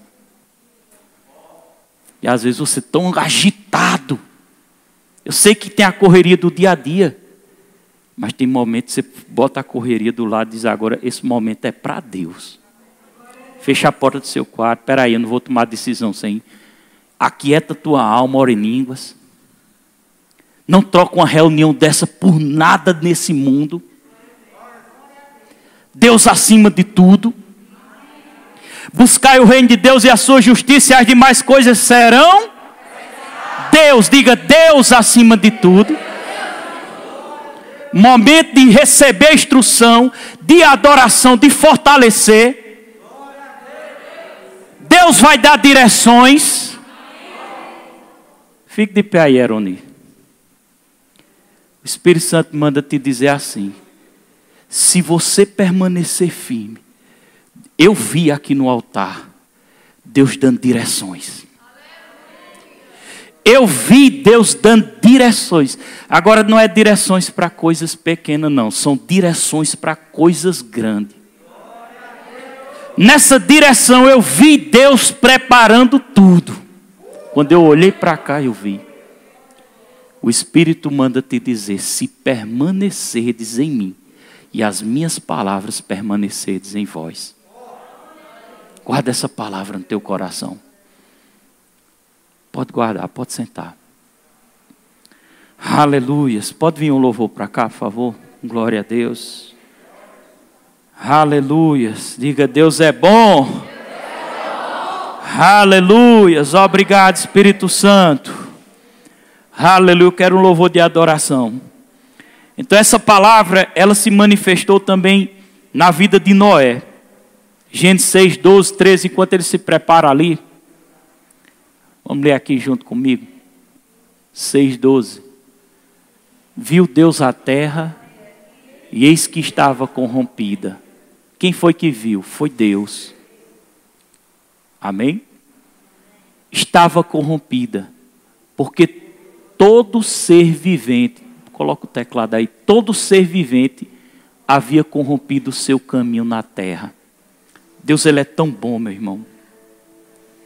E às vezes você tão agitado. Eu sei que tem a correria do dia a dia. Mas tem momentos que você bota a correria do lado e diz: agora esse momento é para Deus. Fecha a porta do seu quarto. Espera aí, eu não vou tomar decisão sem. Aquieta tua alma, ora em línguas. Não troca uma reunião dessa por nada nesse mundo. Deus acima de tudo. Buscai o reino de Deus e a sua justiça, e as demais coisas serão. Deus, diga Deus acima de tudo. Momento de receber instrução, de adoração, de fortalecer. Deus vai dar direções. Fique de pé aí, Eroni. O Espírito Santo manda te dizer assim: se você permanecer firme, eu vi aqui no altar Deus dando direções. Eu vi Deus dando direções. Agora não é direções para coisas pequenas, não. São direções para coisas grandes. Nessa direção eu vi Deus preparando tudo. Quando eu olhei para cá, eu vi. O Espírito manda te dizer: se permanecerdes em mim e as minhas palavras permanecerdes em vós. Guarda essa palavra no teu coração. Pode guardar, pode sentar. Aleluias. Pode vir um louvor para cá, por favor? Glória a Deus. Aleluias. Diga: Deus é bom. Deus é bom. Aleluias. Obrigado, Espírito Santo. Aleluia. Eu quero um louvor de adoração. Então essa palavra, ela se manifestou também na vida de Noé. Gênesis 6, 12, 13, enquanto ele se prepara ali. Vamos ler aqui junto comigo. 6, 12. Viu Deus a terra, e eis que estava corrompida. Quem foi que viu? Foi Deus. Amém? Estava corrompida, porque todo ser vivente, coloca o teclado aí, todo ser vivente havia corrompido o seu caminho na terra. Deus, ele é tão bom, meu irmão.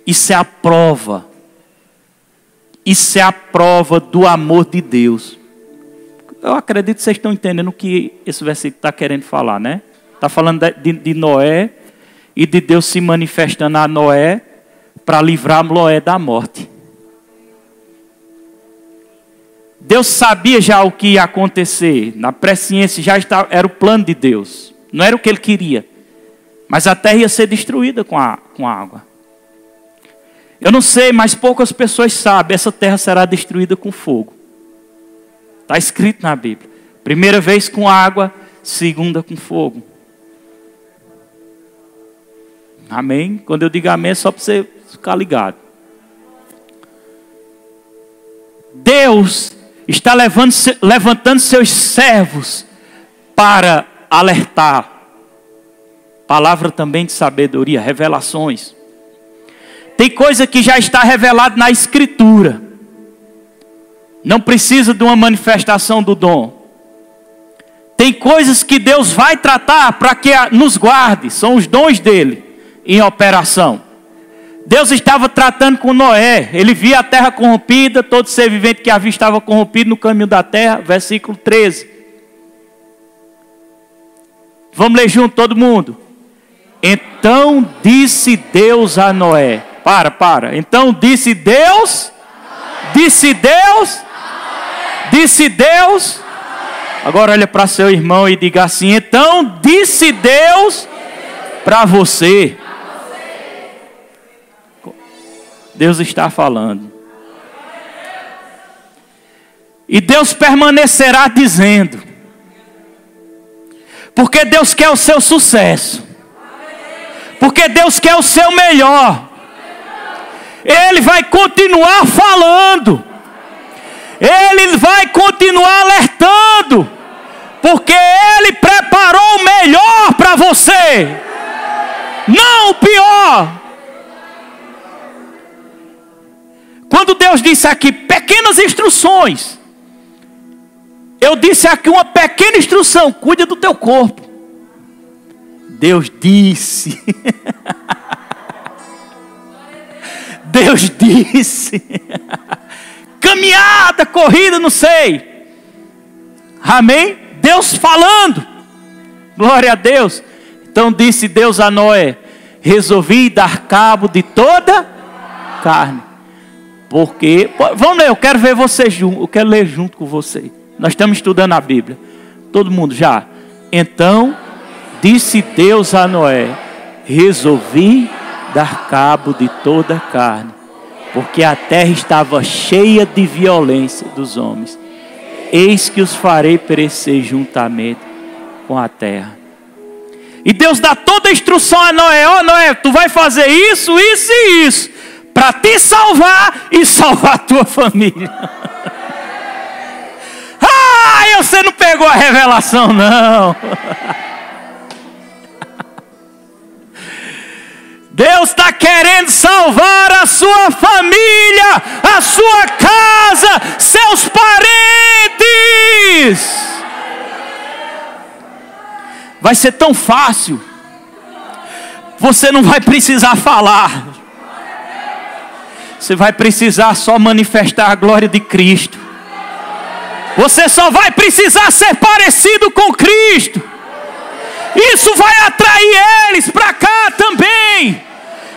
Isso é a prova. Isso é a prova do amor de Deus. Eu acredito que vocês estão entendendo o que esse versículo está querendo falar, né? Está falando de Noé e de Deus se manifestando a Noé para livrar Noé da morte. Deus sabia já o que ia acontecer. Na presciência já era o plano de Deus. Não era o que ele queria. Mas a terra ia ser destruída com a água. Eu não sei, mas poucas pessoas sabem. Essa terra será destruída com fogo. Está escrito na Bíblia. Primeira vez com água, segunda com fogo. Amém? Quando eu digo amém é só para você ficar ligado. Deus está levantando seus servos para alertar. Palavra também de sabedoria, revelações. Tem coisa que já está revelada na Escritura. Não precisa de uma manifestação do dom. Tem coisas que Deus vai tratar para que nos guarde. São os dons dele em operação. Deus estava tratando com Noé. Ele via a terra corrompida. Todo ser vivente que havia estava corrompido no caminho da terra. Versículo 13. Vamos ler junto todo mundo. Então disse Deus a Noé. Para. Então disse Deus. Disse Deus. Disse Deus. Agora olha para seu irmão e diga assim: então disse Deus para você. Deus está falando. E Deus permanecerá dizendo. Porque Deus quer o seu sucesso. Porque Deus quer o seu melhor. Ele vai continuar falando. Ele vai continuar alertando. Porque Ele preparou o melhor para você. Não o pior. Quando Deus disse aqui pequenas instruções, eu disse aqui uma pequena instrução: cuida do teu corpo. Deus disse. Deus disse. Caminhada, corrida, não sei. Amém? Deus falando. Glória a Deus. Então disse Deus a Noé: resolvi dar cabo de toda carne. Porque, vamos ler, eu quero ver você junto, eu quero ler junto com você. Nós estamos estudando a Bíblia. Todo mundo já. Então disse Deus a Noé: resolvi dar cabo de toda a carne, porque a terra estava cheia de violência dos homens. Eis que os farei perecer juntamente com a terra. E Deus dá toda a instrução a Noé: ó Noé, tu vai fazer isso, isso e isso, para te salvar e salvar a tua família. você não pegou a revelação, não. Deus está querendo salvar a sua família, a sua casa, seus parentes. Vai ser tão fácil. Você não vai precisar falar. Você vai precisar só manifestar a glória de Cristo. Você só vai precisar ser parecido com Cristo. Isso vai atrair eles para cá também.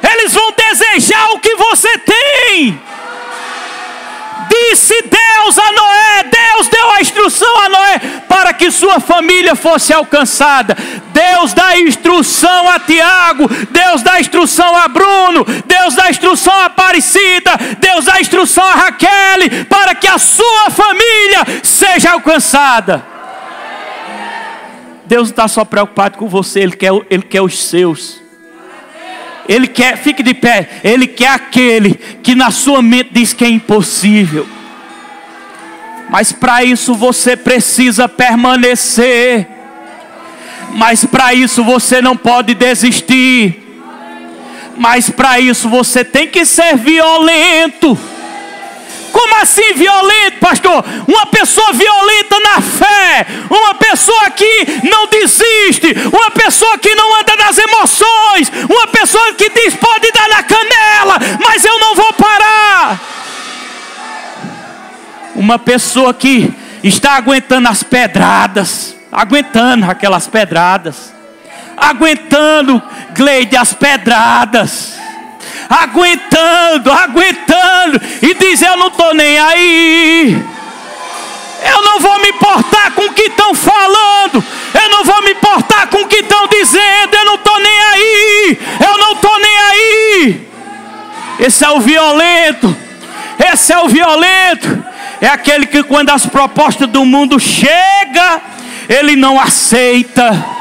Eles vão desejar o que você tem. Disse Deus a Noé, Deus deu a instrução a Noé para que sua família fosse alcançada. Deus dá instrução a Tiago, Deus dá instrução a Bruno, Deus dá instrução a Aparecida, Deus dá instrução a Raquel, para que a sua família seja alcançada. Deus não está só preocupado com você, Ele quer os seus. Ele quer, fique de pé, Ele quer aquele que na sua mente diz que é impossível. Mas para isso você precisa permanecer. Mas para isso você não pode desistir. Mas para isso você tem que ser violento. Como assim violento, pastor? Uma pessoa violenta na fé, uma pessoa que não desiste, uma pessoa que não anda nas emoções, uma pessoa que diz pode dar na canela, mas eu não vou parar. Uma pessoa que está aguentando as pedradas, aguentando aquelas pedradas, aguentando, Gleide, as pedradas, aguentando, e diz: eu não estou nem aí, eu não vou me importar com o que estão falando, eu não vou me importar com o que estão dizendo, eu não estou nem aí, eu não estou nem aí. Esse é o violento, esse é o violento, é aquele que quando as propostas do mundo chegam, ele não aceita.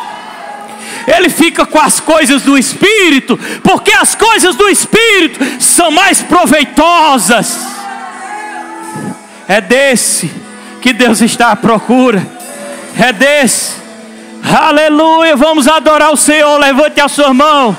Ele fica com as coisas do Espírito, porque as coisas do Espírito são mais proveitosas. É desse que Deus está à procura. É desse. Aleluia. Vamos adorar o Senhor. Levante a sua mão.